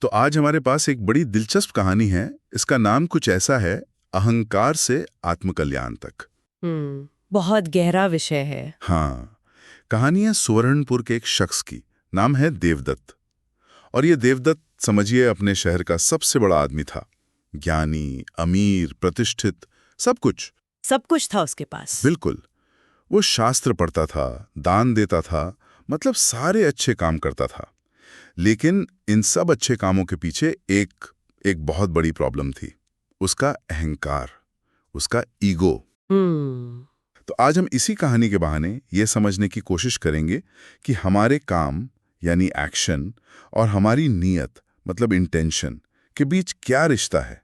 तो आज हमारे पास एक बड़ी दिलचस्प कहानी है। इसका नाम कुछ ऐसा है, अहंकार से आत्मकल्याण तक। बहुत गहरा विषय है। हाँ, कहानी है सुवर्णपुर के एक शख्स की। नाम है देवदत्त। और ये देवदत्त समझिए अपने शहर का सबसे बड़ा आदमी था। ज्ञानी, अमीर, प्रतिष्ठित, सब कुछ था उसके पास। बिल्कुल। वो शास्त्र पढ़ता था, दान देता था, मतलब सारे अच्छे काम करता था। लेकिन इन सब अच्छे कामों के पीछे एक बहुत बड़ी प्रॉब्लम थी। उसका अहंकार, उसका ईगो। तो आज हम इसी कहानी के बहाने ये समझने की कोशिश करेंगे कि हमारे काम यानी एक्शन और हमारी नीयत मतलब इंटेंशन के बीच क्या रिश्ता है।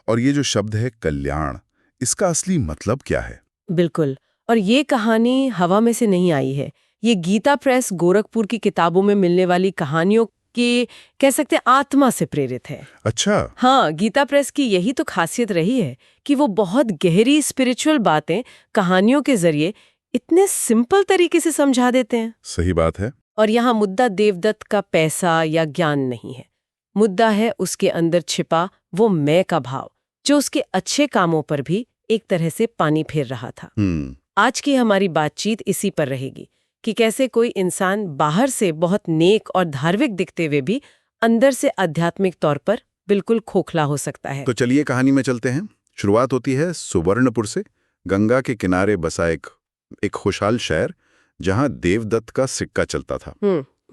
और ये जो शब्द है कल्याण, इसका असली मतलब क्या है। बिल्कुल। और ये कहानी हवा में से नहीं आई है। ये गीता प्रेस गोरखपुर की किताबों में मिलने वाली कहानियों की, कह सकते हैं, आत्मा से प्रेरित है। अच्छा। हाँ, गीता प्रेस की यही तो खासियत रही है कि वो बहुत गहरी स्पिरिचुअल बातें कहानियों के जरिए इतने सिंपल तरीके से समझा देते हैं। सही बात है। और यहाँ मुद्दा देवदत्त का पैसा या ज्ञान नहीं है। मुद्दा है उसके अंदर छिपा वो मैं का भाव, जो उसके अच्छे कामों पर भी एक तरह से पानी फेर रहा था। आज की हमारी बातचीत इसी पर रहेगी कि कैसे कोई इंसान बाहर से बहुत नेक और धार्मिक दिखते हुए भी अंदर से आध्यात्मिक तौर पर बिल्कुल खोखला हो सकता है। तो चलिए कहानी में चलते हैं। शुरुआत होती है सुवर्णपुर से, गंगा के किनारे बसा एक खुशहाल शहर जहां देवदत्त का सिक्का चलता था।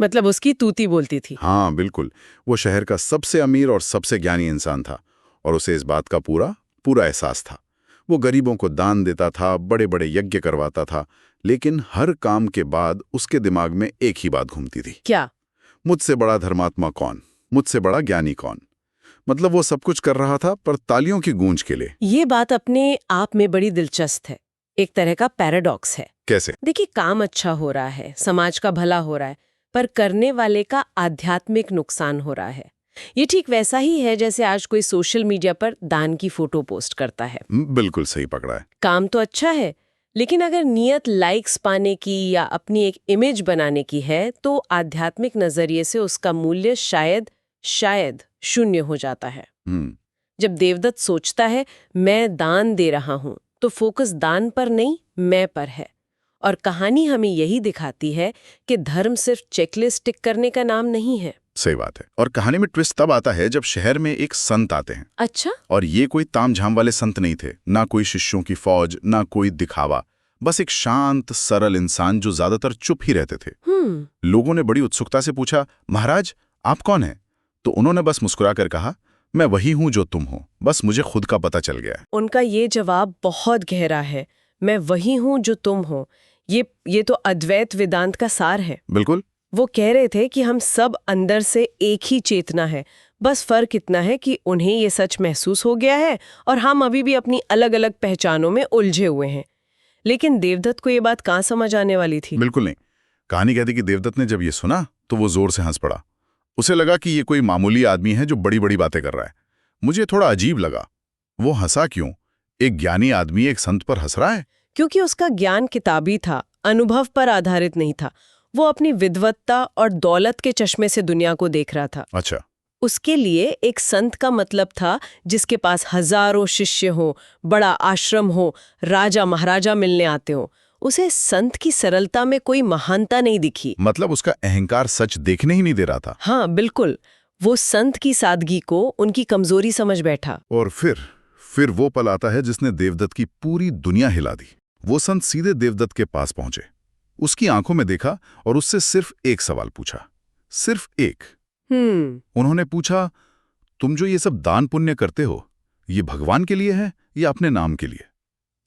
मतलब उसकी तूती बोलती थी। हाँ बिल्कुल। वो शहर का सबसे अमीर और सबसे ज्ञानी इंसान था और उसे इस बात का पूरा एहसास था। वो गरीबों को दान देता था, बड़े बड़े यज्ञ करवाता था, लेकिन हर काम के बाद उसके दिमाग में एक ही बात घूमती थी। क्या? मुझसे बड़ा धर्मात्मा कौन, मुझसे बड़ा ज्ञानी कौन। मतलब वो सब कुछ कर रहा था पर तालियों की गूंज के लिए। ये बात अपने आप में बड़ी दिलचस्प है, एक तरह का पैराडॉक्स है। कैसे? देखिए, काम अच्छा हो रहा है, समाज का भला हो रहा है, पर करने वाले का आध्यात्मिक नुकसान हो रहा है। ये ठीक वैसा ही है जैसे आज कोई सोशल मीडिया पर दान की फोटो पोस्ट करता है। बिल्कुल सही पकड़ा है। काम तो अच्छा है, लेकिन अगर नियत लाइक्स पाने की या अपनी एक इमेज बनाने की है तो आध्यात्मिक नजरिए से उसका मूल्य शायद शून्य हो जाता है। जब देवदत्त सोचता है मैं दान दे रहा हूं, तो फोकस दान पर नहीं, मैं पर है। और कहानी हमें यही दिखाती है कि धर्म सिर्फ चेकलिस्ट टिक करने का नाम नहीं है। सही बात है। और कहानी में ट्विस्ट तब आता है जब शहर में एक संत आते हैं। अच्छा। और ये कोई तामझाम वाले संत नहीं थे, ना कोई शिष्यों की फौज, ना कोई दिखावा, बस एक शांत सरल इंसान जो ज्यादातर चुप ही रहते थे। लोगों ने बड़ी उत्सुकता से पूछा, महाराज आप कौन हैं? तो उन्होंने बस मुस्कुराकर कहा, मैं वही हूं जो तुम हो, बस मुझे खुद का पता चल गया है। उनका ये जवाब बहुत गहरा है, मैं वही हूं जो तुम हो। ये तो अद्वैत वेदांत का सार है। बिल्कुल। वो कह रहे थे कि हम सब अंदर से एक ही चेतना है, बस फर्क इतना है कि उन्हें ये सच महसूस हो गया है और हम अभी भी अपनी अलग अलग पहचानों में उलझे हुए हैं। लेकिन देवदत्त को ये बात कहाँ समझ आने वाली थी? बिल्कुल नहीं। कहानी कहती कि देवदत्त ने जब ये सुना तो वो जोर से हंस पड़ा। उसे लगा कि ये कोई मामूली आदमी है जो बड़ी बड़ी बातें कर रहा है। मुझे थोड़ा अजीब लगा। वो हंसा क्यों? एक ज्ञानी आदमी एक संत पर हंस रहा है? क्योंकि उसका ज्ञान किताबी था, अनुभव पर आधारित नहीं था। वो अपनी विद्वत्ता और दौलत के चश्मे से दुनिया को देख रहा था। अच्छा। उसके लिए एक संत का मतलब था जिसके पास हजारों शिष्य हो, बड़ा आश्रम हो, राजा महाराजा मिलने आते हो। उसे संत की सरलता में कोई महानता नहीं दिखी। मतलब उसका अहंकार सच देखने ही नहीं दे रहा था। हाँ बिल्कुल। वो संत की सादगी को उनकी कमजोरी समझ बैठा। और फिर वो पल आता है जिसने देवदत्त की पूरी दुनिया हिला दी। वो संत सीधे देवदत्त के पास पहुंचे, उसकी आंखों में देखा और उससे सिर्फ एक सवाल पूछा, सिर्फ एक। उन्होंने पूछा, तुम जो ये सब दान पुण्य करते हो, ये भगवान के लिए है या अपने नाम के लिए?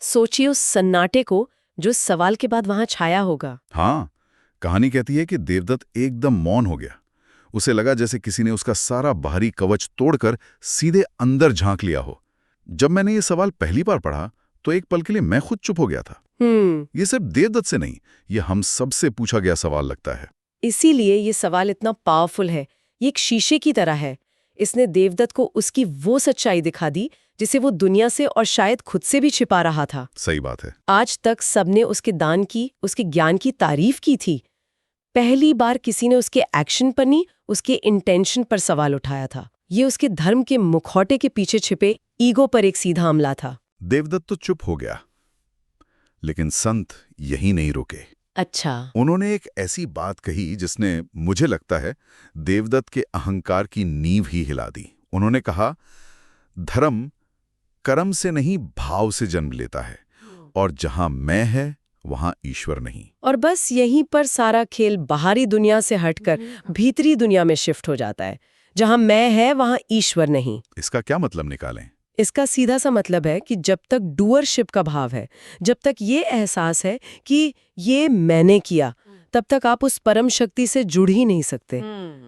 सोचिए उस सन्नाटे को जो सवाल के बाद वहां छाया होगा। हाँ, कहानी कहती है कि देवदत्त एकदम मौन हो गया। उसे लगा जैसे किसी ने उसका सारा बाहरी कवच तोड़कर सीधे अंदर झांक लिया हो। जब मैंने ये सवाल पहली बार पढ़ा तो एक पल के लिए मैं खुद चुप हो गया था। ये सिर्फ देवदत्त से नहीं, ये हम सबसे पूछा गया सवाल लगता है। इसीलिए ये सवाल इतना पावरफुल है। ये एक शीशे की तरह है। इसने देवदत्त को उसकी वो सच्चाई दिखा दी जिसे वो दुनिया से और शायद खुद से भी छिपा रहा था। सही बात है। आज तक सबने उसके दान की, उसके ज्ञान की तारीफ की थी, पहली बार किसी ने उसके एक्शन पर नहीं, उसके इंटेंशन पर सवाल उठाया था। ये उसके धर्म के मुखौटे के पीछे छिपे ईगो पर एक सीधा हमला था। देवदत्त तो चुप हो गया, लेकिन संत यही नहीं रुके। अच्छा। उन्होंने एक ऐसी बात कही जिसने, मुझे लगता है, देवदत्त के अहंकार की नींव ही हिला दी। उन्होंने कहा, धर्म कर्म से नहीं भाव से जन्म लेता है, और जहां मैं है वहां ईश्वर नहीं। और बस यहीं पर सारा खेल बाहरी दुनिया से हटकर भीतरी दुनिया में शिफ्ट हो जाता है। जहां मैं है वहां ईश्वर नहीं। इसका क्या मतलब निकालें? इसका सीधा सा मतलब है कि जब तक डूअरशिप का भाव है, जब तक ये एहसास है कि ये मैंने किया, तब तक आप उस परम शक्ति से जुड़ ही नहीं सकते।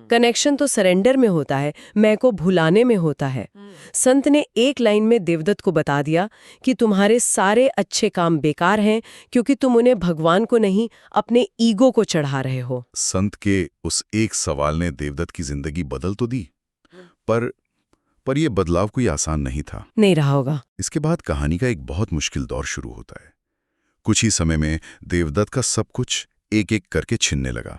कनेक्शन तो सरेंडर में होता है, मैं को भुलाने में होता है। संत ने एक लाइन में देवदत्त को बता दिया कि तुम्हारे सारे अच्छे काम बेकार हैं, क्योंकि तुम उन्हें भगवान को नहीं, अपने ईगो को चढ़ा रहे हो। संत के उस एक सवाल ने देवदत्त की जिंदगी बदल तो दी, पर यह बदलाव कोई आसान नहीं था। नहीं रहा होगा। इसके बाद कहानी का एक बहुत मुश्किल दौर शुरू होता है। कुछ ही समय में देवदत्त का सब कुछ एक एक करके छिनने लगा।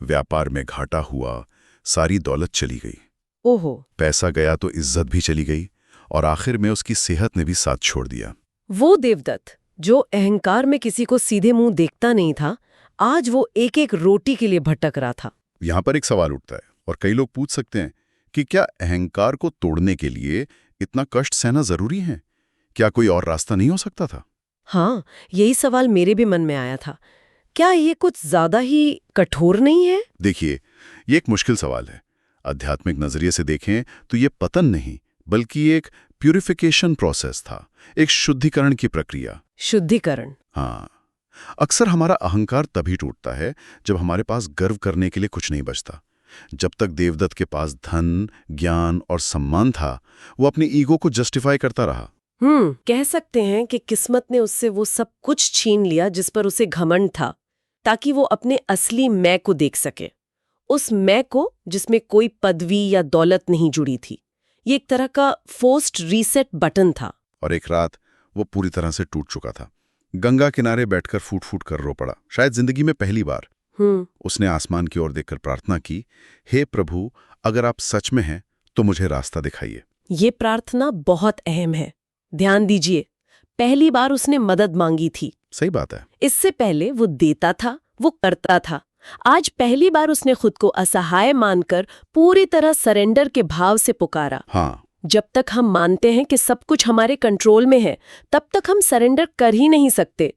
व्यापार में घाटा हुआ, सारी दौलत चली गई। ओहो। पैसा गया तो इज्जत भी चली गई, और आखिर में उसकी सेहत ने भी साथ छोड़ दिया। वो देवदत्त जो अहंकार में किसी को सीधे मुंह देखता नहीं था, आज वो एक एक रोटी के लिए भटक रहा था। यहां पर एक सवाल उठता है, और कई लोग पूछ सकते हैं कि क्या अहंकार को तोड़ने के लिए इतना कष्ट सहना जरूरी है? क्या कोई और रास्ता नहीं हो सकता था? हाँ, यही सवाल मेरे भी मन में आया था। क्या ये कुछ ज्यादा ही कठोर नहीं है? देखिए, ये एक मुश्किल सवाल है। आध्यात्मिक नजरिए से देखें तो ये पतन नहीं, बल्कि एक प्यूरिफिकेशन प्रोसेस था, एक शुद्धिकरण की प्रक्रिया। शुद्धिकरण। हाँ, अक्सर हमारा अहंकार तभी टूटता है जब हमारे पास गर्व करने के लिए कुछ नहीं बचता। जब तक देवदत्त के पास धन, ज्ञान और सम्मान था, वो अपनी ईगो को जस्टिफाई करता रहा। कह सकते हैं कि किस्मत ने उससे वो सब कुछ छीन लिया जिस पर उसे घमंड था, ताकि वो अपने असली मैं को देख सके। उस मैं को जिसमें कोई पदवी या दौलत नहीं जुड़ी थी। ये एक तरह का फोर्स्ड रीसेट बटन था। और एक रात वो पूरी तरह से टूट चुका था। गंगा किनारे बैठकर फूट फूट कर रो पड़ा, शायद जिंदगी में पहली बार। उसने आसमान की ओर देखकर प्रार्थना की, हे प्रभु, अगर आप सच में हैं तो मुझे रास्ता दिखाइए। ये प्रार्थना बहुत अहम है। ध्यान दीजिए, पहली बार उसने मदद मांगी थी। सही बात है। इससे पहले वो देता था, वो करता था। आज पहली बार उसने खुद को असहाय मानकर पूरी तरह सरेंडर के भाव से पुकारा। हाँ। जब तक हम मानते हैं कि सब कुछ हमारे कंट्रोल में है, तब तक हम सरेंडर कर ही नहीं सकते।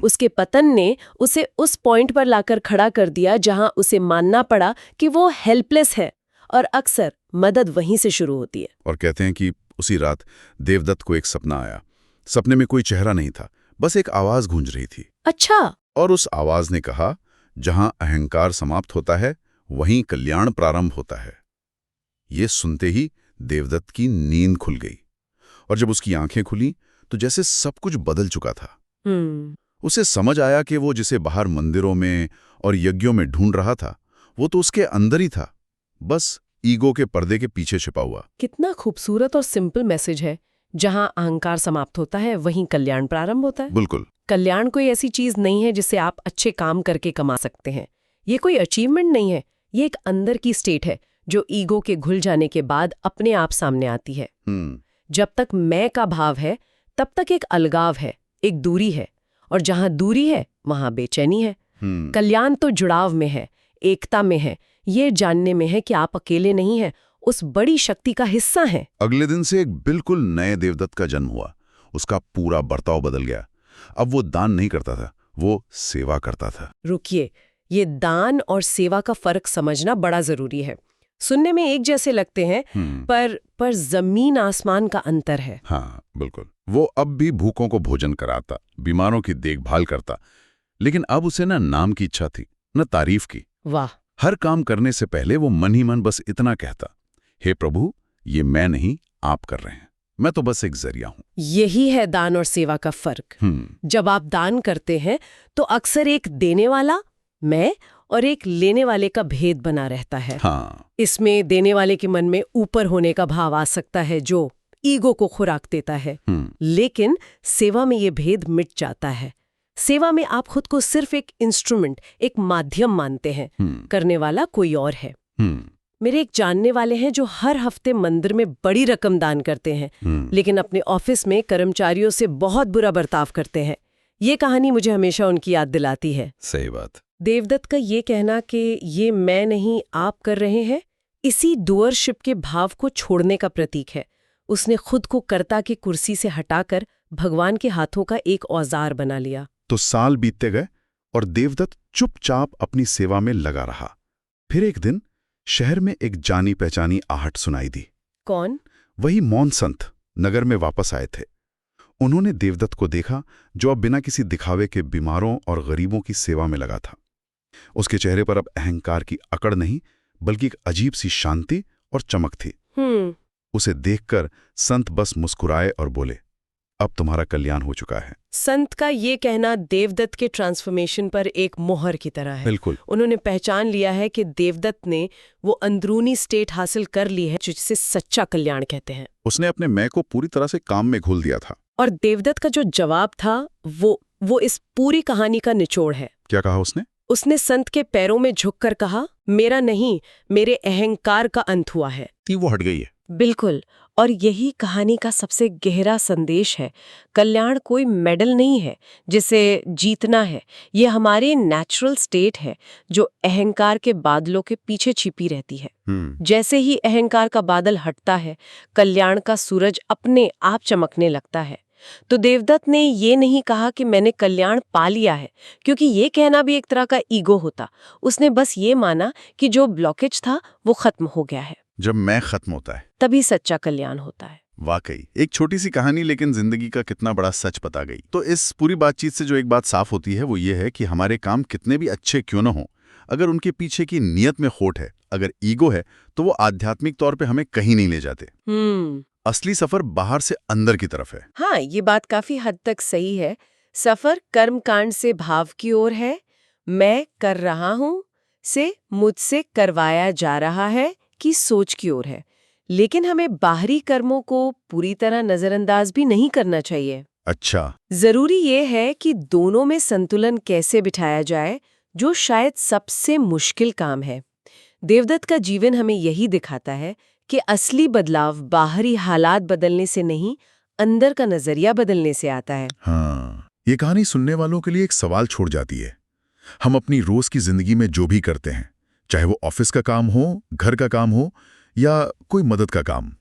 उसके पतन ने उसे उस पॉइंट पर लाकर खड़ा कर दिया जहां उसे मानना पड़ा कि वो हेल्पलेस है, और अक्सर मदद वहीं से शुरू होती है। और कहते हैं कि उसी रात देवदत्त को एक सपना आया। सपने में कोई चेहरा नहीं था, बस एक आवाज गूंज रही थी। अच्छा। और उस आवाज ने कहा, जहां अहंकार समाप्त होता है वहीं कल्याण प्रारंभ होता है। ये सुनते ही देवदत्त की नींद खुल गई, और जब उसकी आंखें खुली तो जैसे सब कुछ बदल चुका था। उसे समझ आया कि वो जिसे बाहर मंदिरों में और यज्ञों में ढूंढ रहा था, वो तो उसके अंदर ही था, बस ईगो के पर्दे के पीछे छिपा हुआ। कितना खूबसूरत और सिंपल मैसेज है। जहां अहंकार समाप्त होता है वहीं कल्याण प्रारंभ होता है। बिल्कुल। कल्याण कोई ऐसी चीज नहीं है जिसे आप अच्छे काम करके कमा सकते हैं। ये कोई अचीवमेंट नहीं है, ये एक अंदर की स्टेट है जो ईगो के घुल जाने के बाद अपने आप सामने आती है। जब तक मैं का भाव है, तब तक एक अलगाव है, एक दूरी है, और जहां दूरी है वहां बेचैनी है। कल्याण तो जुड़ाव में है, एकता में है, ये जानने में है कि आप अकेले नहीं हैं, उस बड़ी शक्ति का हिस्सा हैं। अगले दिन से एक बिल्कुल नए देवदत्त का जन्म हुआ। उसका पूरा बर्ताव बदल गया। अब वो दान नहीं करता था, वो सेवा करता था। रुकिए, ये दान और सेवा का फर्क समझना बड़ा जरूरी है। सुनने में एक जैसे लगते हैं, पर जमीन आसमान का अंतर है। हाँ, बिल्कुल। वो अब भी भूखों को भोजन कराता, बीमारों की देखभाल करता, लेकिन अब उसे न नाम की इच्छा थी, न तारीफ की। वाह। हर काम करने से पहले वो मन ही मन बस इतना कहता, हे प्रभु, ये मैं नहीं, आप कर रहे हैं, मैं तो बस एक जरिया हूं। यही है दान और सेवा का फर्क। जब आप दान करते हैं तो अक्सर एक देने वाला मैं और एक लेने वाले का भेद बना रहता है। हाँ। इसमें देने वाले के मन में ऊपर होने का भाव आ सकता है जो ईगो को खुराक देता है, लेकिन सेवा में ये भेद मिट जाता है। सेवा में आप खुद को सिर्फ एक इंस्ट्रूमेंट, एक माध्यम मानते हैं, करने वाला कोई और है। मेरे एक जानने वाले हैं जो हर हफ्ते मंदिर में बड़ी रकम दान करते हैं, लेकिन अपने ऑफिस में कर्मचारियों से बहुत बुरा बर्ताव करते हैं। ये कहानी मुझे हमेशा उनकी याद दिलाती है। सही बात। देवदत्त का ये कहना कि ये मैं नहीं आप कर रहे हैं, इसी डूअरशिप के भाव को छोड़ने का प्रतीक है। उसने खुद को कर्ता की कुर्सी से हटाकर भगवान के हाथों का एक औजार बना लिया। तो साल बीतते गए और देवदत्त चुपचाप अपनी सेवा में लगा रहा। फिर एक दिन शहर में एक जानी पहचानी आहट सुनाई दी। कौन? वही मौन संत नगर में वापस आए थे। उन्होंने देवदत्त को देखा, जो अब बिना किसी दिखावे के बीमारों और गरीबों की सेवा में लगा था। उसके चेहरे पर अब अहंकार की अकड़ नहीं, बल्कि एक अजीब सी शांति और चमक थी। उसे देखकर संत बस मुस्कुराए और बोले, अब तुम्हारा कल्याण हो चुका है। संत का ये कहना देवदत्त के ट्रांसफॉर्मेशन पर एक मोहर की तरह है। बिल्कुल। उन्होंने पहचान लिया है कि देवदत्त ने वो अंदरूनी स्टेट हासिल कर ली है जिसे सच्चा कल्याण कहते हैं। उसने अपने मैं को पूरी तरह से काम में घोल दिया था। और देवदत्त का जो जवाब था वो इस पूरी कहानी का निचोड़ है। क्या कहा उसने? उसने संत के पैरों में झुककर कहा, मेरा नहीं, मेरे अहंकार का अंत हुआ है। वो हट गई है। बिल्कुल। और यही कहानी का सबसे गहरा संदेश है। कल्याण कोई मेडल नहीं है जिसे जीतना है। ये हमारी नेचुरल स्टेट है जो अहंकार के बादलों के पीछे छिपी रहती है। जैसे ही अहंकार का बादल हटता है, कल्याण का सूरज अपने आप चमकने लगता है। तो देवदत्त ने ये नहीं कहा कि मैंने कल्याण पा लिया है, क्योंकि ये कहना भी एक तरह का ईगो होता। उसने बस ये माना कि जो ब्लॉकेज था वो खत्म हो गया है। जब मैं खत्म होता है तभी सच्चा कल्याण होता है। वाकई एक छोटी सी कहानी, लेकिन जिंदगी का कितना बड़ा सच बता गई। तो इस पूरी बातचीत से जो एक बात साफ होती है वो ये है कि हमारे काम कितने भी अच्छे क्यों न हो, अगर उनके पीछे की नीयत में खोट है, अगर ईगो है, तो वो आध्यात्मिक तौर पे हमें कहीं नहीं ले जाते। असली सफर बाहर से अंदर की तरफ है। हाँ, ये बात काफी हद तक सही है। सफर कर्मकांड से भाव की ओर है, मैं कर रहा हूँ से मुझसे करवाया जा रहा है की सोच की ओर है। लेकिन हमें बाहरी कर्मों को पूरी तरह नजरअंदाज भी नहीं करना चाहिए। अच्छा। जरूरी ये है कि दोनों में संतुलन कैसे बिठाया जाए, जो शायद सबसे मुश्किल काम है। देवदत्त का जीवन हमें यही दिखाता है कि असली बदलाव बाहरी हालात बदलने से नहीं, अंदर का नजरिया बदलने से आता है। हाँ, ये कहानी सुनने वालों के लिए एक सवाल छोड़ जाती है। हम अपनी रोज की जिंदगी में जो भी करते हैं, चाहे वो ऑफिस का काम हो, घर का काम हो या कोई मदद का काम,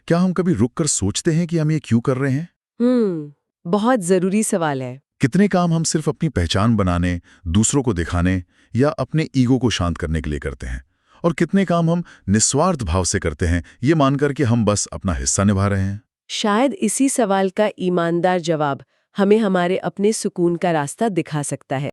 क्या हम कभी रुककर सोचते हैं कि हम ये क्यों कर रहे हैं? बहुत जरूरी सवाल है। कितने काम हम सिर्फ अपनी पहचान बनाने, दूसरों को दिखाने या अपने ईगो को शांत करने के लिए करते हैं, और कितने काम हम निस्वार्थ भाव से करते हैं, ये मानकर कि हम बस अपना हिस्सा निभा रहे हैं। शायद इसी सवाल का ईमानदार जवाब हमें हमारे अपने सुकून का रास्ता दिखा सकता है।